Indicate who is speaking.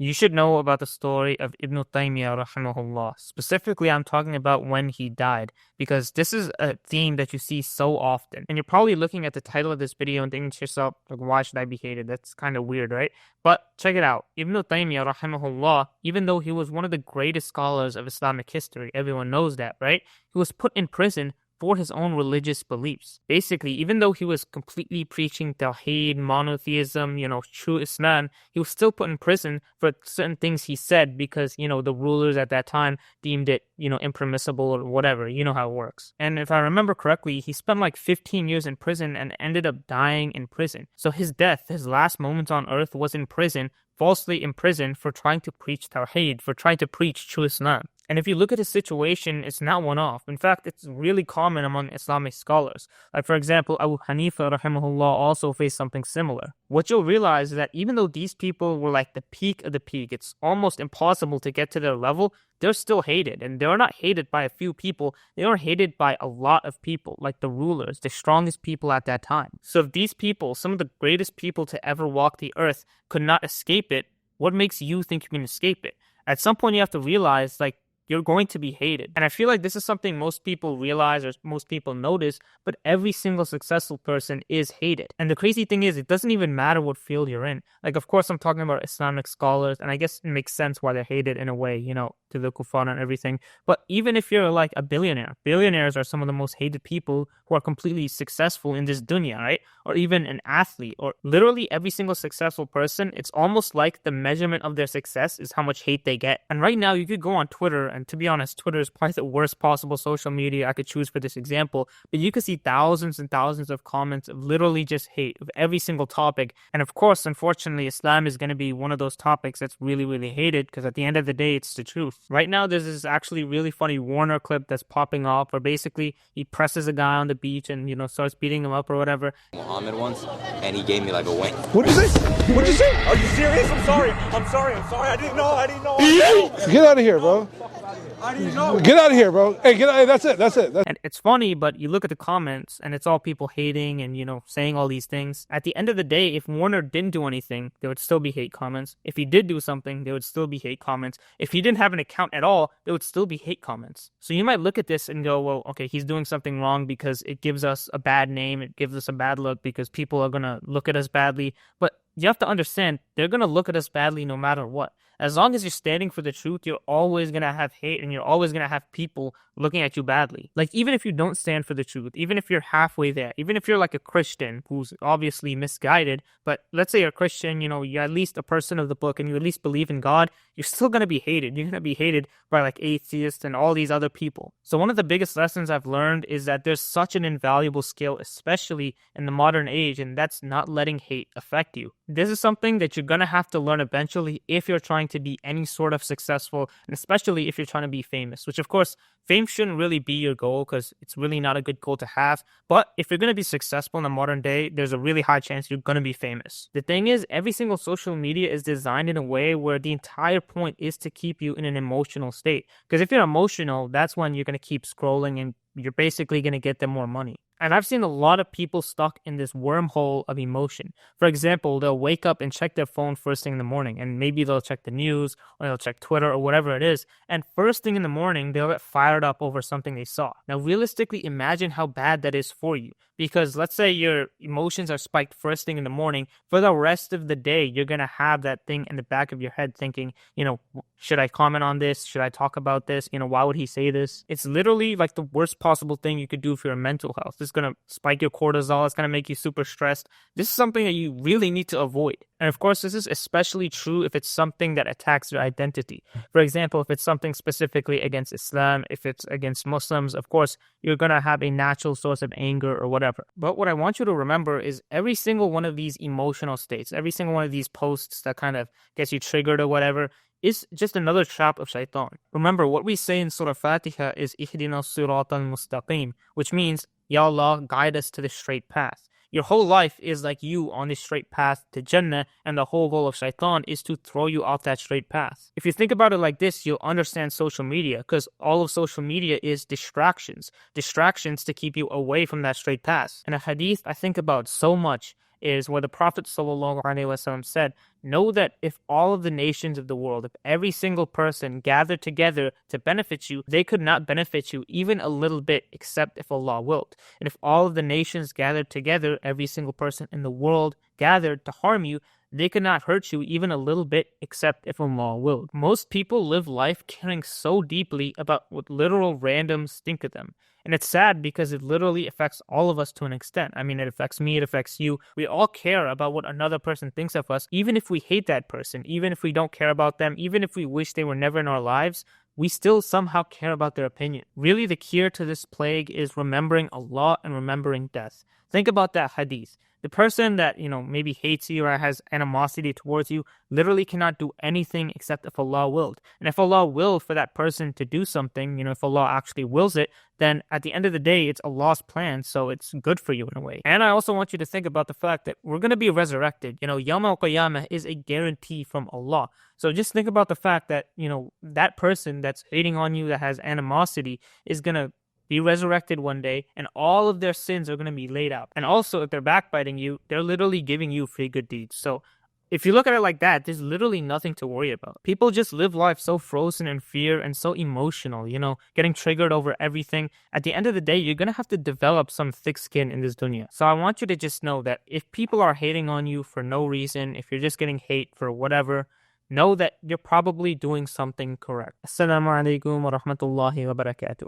Speaker 1: You should know about the story of Ibn Taymiyyah rahimahullah. Specifically, I'm talking about when he died, because this is a theme that you see so often. And you're probably looking at the title of this video and thinking to yourself, like, why should I be hated? That's kind of weird, right? But check it out. Ibn Taymiyyah rahimahullah, even though he was one of the greatest scholars of Islamic history, everyone knows that, right? He was put in prison for his own religious beliefs. Basically, even though he was completely preaching Tawheed, monotheism, true Islam, he was still put in prison for certain things he said because, the rulers at that time deemed it, impermissible or whatever. You know how it works. And if I remember correctly, he spent like 15 years in prison and ended up dying in prison. So his death, his last moments on earth was in prison, falsely imprisoned for trying to preach Tawheed, for trying to preach true Islam. And if you look at his situation, it's not one-off. In fact, it's really common among Islamic scholars. Like, for example, Abu Hanifa rahimahullah also faced something similar. What you'll realize is that even though these people were like the peak of the peak, it's almost impossible to get to their level, they're still hated. And they're not hated by a few people, they are hated by a lot of people, like the rulers, the strongest people at that time. So if these people, some of the greatest people to ever walk the earth, could not escape it, what makes you think you can escape it? At some point you have to realize, like, you're going to be hated. And I feel like this is something most people realize or most people notice, but every single successful person is hated. And the crazy thing is, it doesn't even matter what field you're in. Like, of course, I'm talking about Islamic scholars, and I guess it makes sense why they're hated in a way, to the kuffar and everything. But even if you're like a billionaire, billionaires are some of the most hated people who are completely successful in this dunya, right? Or even an athlete, or literally every single successful person, it's almost like the measurement of their success is how much hate they get. And right now, you could go on Twitter, and to be honest, Twitter is probably the worst possible social media I could choose for this example, but you could see thousands and thousands of comments of literally just hate of every single topic. And of course, unfortunately, Islam is going to be one of those topics that's really, really hated, because at the end of the day, it's the truth. Right now, there's this actually really funny Warner clip that's popping off where basically he presses a guy on the beach and, starts beating him up or whatever.
Speaker 2: Muhammad once, and he gave me like a wink.
Speaker 3: What'd you say? What'd you say?
Speaker 4: Are you serious? I'm sorry. I didn't know.
Speaker 3: Get out of here, bro.
Speaker 4: I didn't know.
Speaker 3: Get out of here, bro. Hey, get out. Hey, that's it.
Speaker 1: And it's funny, but you look at the comments and it's all people hating and, saying all these things. At the end of the day, if Warner didn't do anything, there would still be hate comments. If he did do something, there would still be hate comments. If he didn't have an account at all, there would still be hate comments. So you might look at this and go, well, okay, he's doing something wrong because it gives us a bad name. It gives us a bad look because people are going to look at us badly. But you have to understand, they're going to look at us badly no matter what. As long as you're standing for the truth, you're always going to have hate and you're always going to have people looking at you badly. Like, even if you don't stand for the truth, even if you're halfway there, even if you're like a Christian who's obviously misguided, but let's say you're a Christian, you're at least a person of the book and you at least believe in God, you're still going to be hated. You're going to be hated by like atheists and all these other people. So one of the biggest lessons I've learned is that there's such an invaluable skill, especially in the modern age, and that's not letting hate affect you. This is something that you're going to have to learn eventually if you're trying to be any sort of successful, and especially if you're trying to be famous, which of course, fame shouldn't really be your goal because it's really not a good goal to have. But if you're going to be successful in the modern day, there's a really high chance you're going to be famous. The thing is, every single social media is designed in a way where the entire point is to keep you in an emotional state. Because if you're emotional, that's when you're going to keep scrolling and you're basically going to get them more money. And I've seen a lot of people stuck in this wormhole of emotion. For example, they'll wake up and check their phone first thing in the morning, and maybe they'll check the news or they'll check Twitter or whatever it is. And first thing in the morning, they'll get fired up over something they saw. Now, realistically, imagine how bad that is for you. Because let's say your emotions are spiked first thing in the morning. For the rest of the day, you're going to have that thing in the back of your head thinking, should I comment on this? Should I talk about this? Why would he say this? It's literally like the worst possible thing you could do for your mental health. It's going to spike your cortisol. It's going to make you super stressed. This is something that you really need to avoid. And of course, this is especially true if it's something that attacks your identity. For example, if it's something specifically against Islam, if it's against Muslims, of course, you're going to have a natural source of anger or whatever. But what I want you to remember is every single one of these emotional states, every single one of these posts that kind of gets you triggered or whatever, is just another trap of shaitan. Remember, what we say in Surah Fatiha is Ihdina Sirat al-Mustaqim, which means, Ya Allah, guide us to the straight path. Your whole life is like you on this straight path to Jannah, and the whole goal of shaitan is to throw you off that straight path. If you think about it like this, you'll understand social media, because all of social media is distractions to keep you away from that straight path. And a hadith I think about so much is where the Prophet ﷺ said, know that if all of the nations of the world, if every single person gathered together to benefit you, they could not benefit you even a little bit except if Allah willed. And if all of the nations gathered together, every single person in the world gathered to harm you, they could not hurt you even a little bit except if Allah willed. Most people live life caring so deeply about what literal randoms think of them. And it's sad because it literally affects all of us to an extent. I mean, it affects me, it affects you. We all care about what another person thinks of us, even if we hate that person, even if we don't care about them, even if we wish they were never in our lives. We still somehow care about their opinion. Really, the cure to this plague is remembering Allah and remembering death. Think about that hadith. The person that, maybe hates you or has animosity towards you literally cannot do anything except if Allah willed. And if Allah willed for that person to do something, if Allah actually wills it, then at the end of the day, it's Allah's plan, so it's good for you in a way. And I also want you to think about the fact that we're going to be resurrected. Yawm al-Qiyamah is a guarantee from Allah. So just think about the fact that, that person that's hating on you, that has animosity, is going to be resurrected one day, and all of their sins are going to be laid out. And also, if they're backbiting you, they're literally giving you free good deeds. So if you look at it like that, there's literally nothing to worry about. People just live life so frozen in fear and so emotional, getting triggered over everything. At the end of the day, you're going to have to develop some thick skin in this dunya. So I want you to just know that if people are hating on you for no reason, if you're just getting hate for whatever, know that you're probably doing something correct. Assalamu alaikum wa rahmatullahi wa barakatuh.